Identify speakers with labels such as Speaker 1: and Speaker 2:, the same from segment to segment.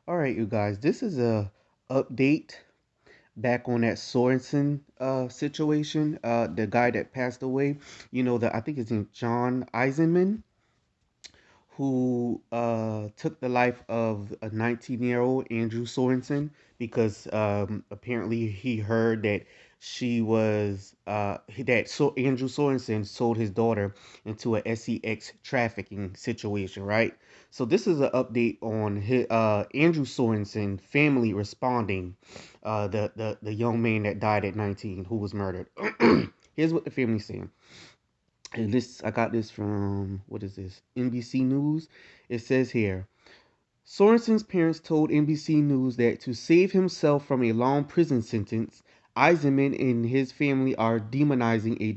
Speaker 1: All right, you guys, this is a update back on that Sorensen situation. The guy that passed away, I think his name Jonh Eisenman, who took the life of a 19-year-old Andrew Sorensen because apparently he heard that Andrew Sorensen sold his daughter into a sex trafficking situation, right? So this is an update on Andrew Sorensen family responding, the young man that died at 19 who was murdered. Here's what the family's saying. And this, I got this from, what is this? NBC News. It says here, Sorensen's parents told NBC News that to save himself from a long prison sentence, Eisenman and his family are demonizing a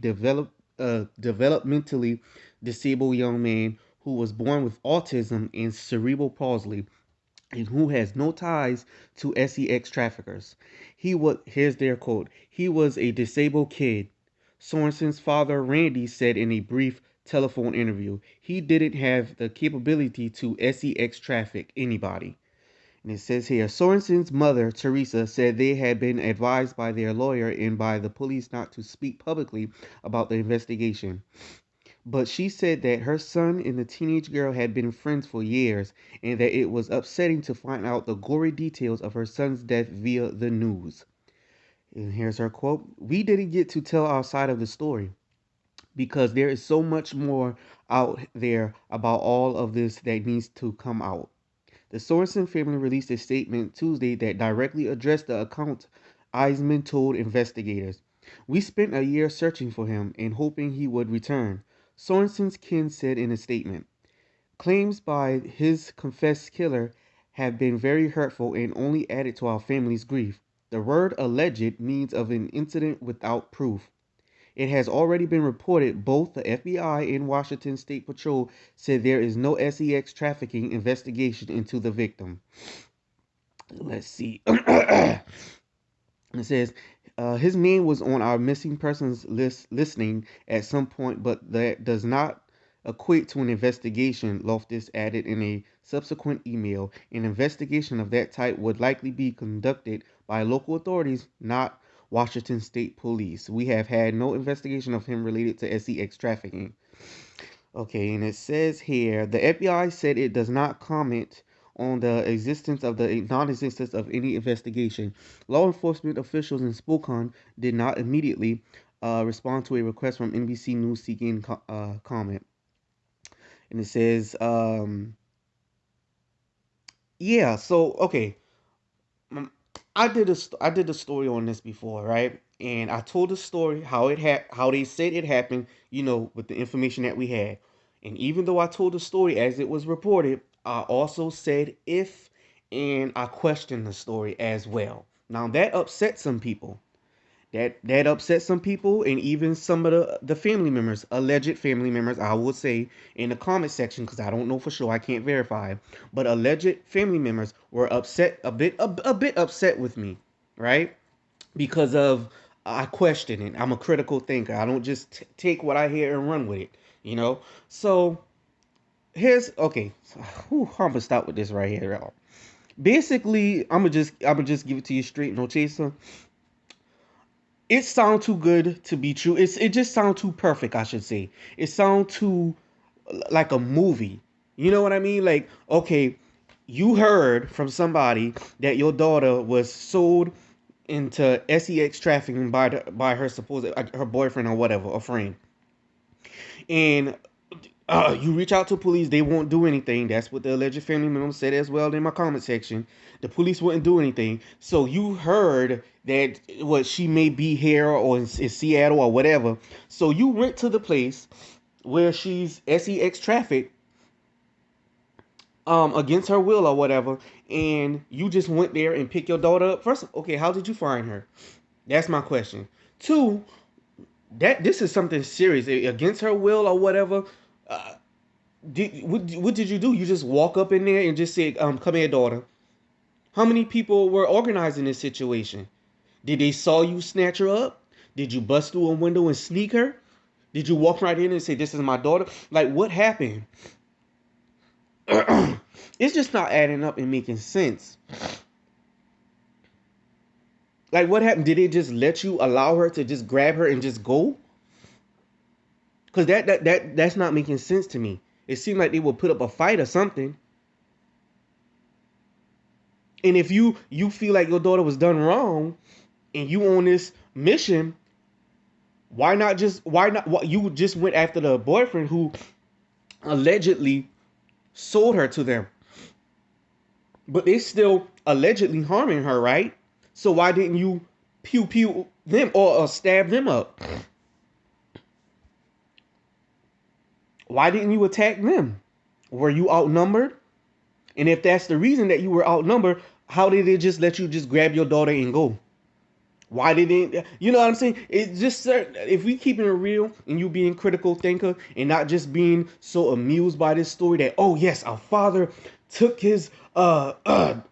Speaker 1: developmentally disabled young man who was born with autism and cerebral palsy and who has no ties to sex traffickers. Here's their quote. He was a disabled kid. Sorensen's father, Randy, said in a brief telephone interview, he didn't have the capability to sex traffic anybody. And it says here, Sorensen's mother, Teresa, said they had been advised by their lawyer and by the police not to speak publicly about the investigation. But she said that her son and the teenage girl had been friends for years and that it was upsetting to find out the gory details of her son's death via the news. And here's her quote. We didn't get to tell our side of the story because there is so much more out there about all of this that needs to come out. The Sorensen family released a statement Tuesday that directly addressed the account Eisman told investigators. We spent a year searching for him and hoping he would return, Sorensen's kin said in a statement. Claims by his confessed killer have been very hurtful and only added to our family's grief. The word alleged means of an incident without proof. It has already been reported both the FBI and Washington State Patrol said there is no sex trafficking investigation into the victim. Let's see. It says his name was on our missing persons list listening at some point, but that does not equate to an investigation, Loftus added in a subsequent email. An investigation of that type would likely be conducted by local authorities, not Washington State Police. We have had no investigation of him related to sex trafficking. Okay, and it says here the FBI said it does not comment on the non-existence of any investigation. Law enforcement officials in Spokane did not immediately respond to a request from NBC News seeking comment. And it says, yeah. So okay, um, I did a story on this before, right? And I told the story how they said it happened, with the information that we had. And even though I told the story as it was reported, I also said if, and I questioned the story as well. Now that upset some people. That upset some people, and even some of the family members, alleged family members, I will say in the comment section, because I don't know for sure, I can't verify, but alleged family members were upset, a bit upset with me, right? Because of I question it. I'm a critical thinker. I don't just take what I hear and run with it, you know. So here's okay. I'm gonna start with this right here, y'all. Basically, I'm gonna just give it to you straight, no chaser. It sounds too good to be true. It just sounds too perfect, I should say. It sounds too like a movie. You know what I mean? Like, okay, you heard from somebody that your daughter was sold into sex trafficking by her supposed her boyfriend or whatever, a friend, and you reach out to police, they won't do anything. That's what the alleged family member said as well in my comment section. The police wouldn't do anything. So you heard that what she may be here or in Seattle or whatever. So you went to the place where she's sex trafficked against her will or whatever, and you just went there and picked your daughter up. First, okay, how did you find her? That's my question. Two, that this is something serious against her will or whatever. Uh, what did you do? You just walk up in there and just say, come here, daughter. How many people were organizing this situation? Did they saw you snatch her up? Did you bust through a window and sneak her? Did you walk right in and say, this is my daughter? Like, what happened? It's just not adding up and making sense. Like, what happened? Did they just let you allow her to just grab her and just go? Because that's not making sense to me. It seemed like they would put up a fight or something. And if you feel like your daughter was done wrong, and you on this mission, why not you just went after the boyfriend who allegedly sold her to them, but they still allegedly harming her, right? So why didn't you pew pew them or stab them up? Why didn't you attack them? Were you outnumbered? And if that's the reason that you were outnumbered, how did they just let you just grab your daughter and go? Why didn't you know what I'm saying? It's just if we keeping it real and you being critical thinker and not just being so amused by this story that, oh yes, our father took his daughter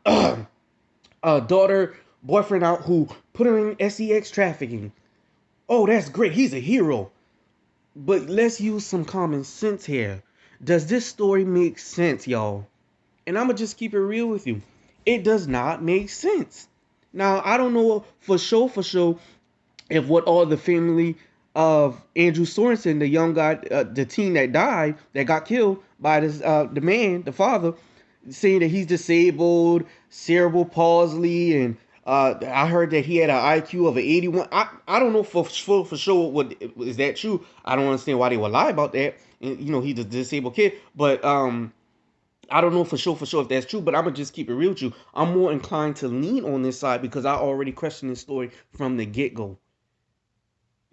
Speaker 1: boyfriend out who put her in sex trafficking. Oh, that's great. He's a hero. But let's use some common sense here. Does this story make sense, y'all? And I'm going to just keep it real with you. It does not make sense. Now, I don't know for sure, if what all the family of Andrew Sorensen, the young guy, the teen that died, that got killed by this, the man, the father, saying that he's disabled, cerebral palsy, and I heard that he had an IQ of an 81. I don't know for sure what is that true. I don't understand why they would lie about that. And you know, he's a disabled kid, but I don't know for sure if that's true. But I'm gonna just keep it real with you. I'm more inclined to lean on this side because I already questioned this story from the get go.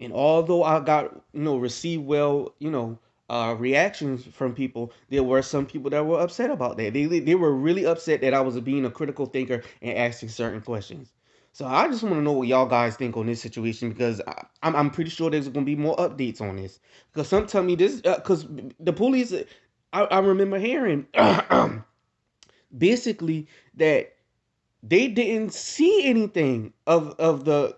Speaker 1: And although I got, received well, reactions from people, there were some people that were upset about that. They were really upset that I was being a critical thinker and asking certain questions. So I just want to know what y'all guys think on this situation because I'm pretty sure there's going to be more updates on this. Because some tell me this, because the police, I remember hearing basically that they didn't see anything of the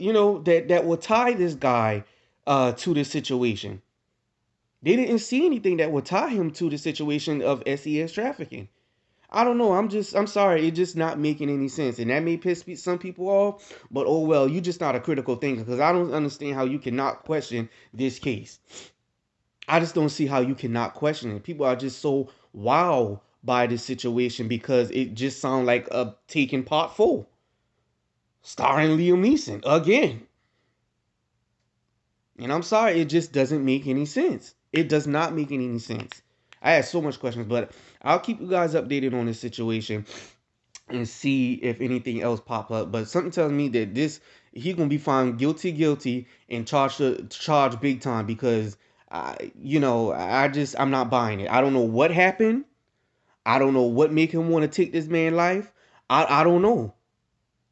Speaker 1: that would tie this guy to this situation. They didn't see anything that would tie him to the situation of sex trafficking. I don't know. I'm sorry. It's just not making any sense, and that may piss some people off. But oh well, you just not a critical thinker because I don't understand how you cannot question this case. I just don't see how you cannot question it. People are just so wow by this situation because it just sounds like a taken part full starring Liam Neeson again. And I'm sorry, it just doesn't make any sense. It does not make any sense. I had so much questions, but I'll keep you guys updated on this situation and see if anything else pop up. But something tells me that he's gonna be found guilty, and charged big time because I'm not buying it. I don't know what happened. I don't know what made him want to take this man's life. I don't know.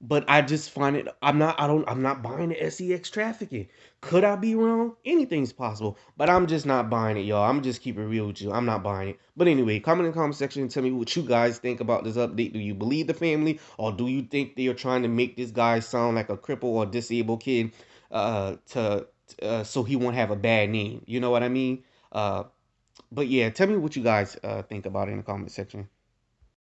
Speaker 1: But I just find it. I'm not buying the sex trafficking. Could I be wrong? Anything's possible. But I'm just not buying it, y'all. I'm just keep it real with you. I'm not buying it. But anyway, comment in the comment section and tell me what you guys think about this update. Do you believe the family, or do you think they are trying to make this guy sound like a cripple or disabled kid, to so he won't have a bad name? You know what I mean? But yeah, tell me what you guys think about it in the comment section.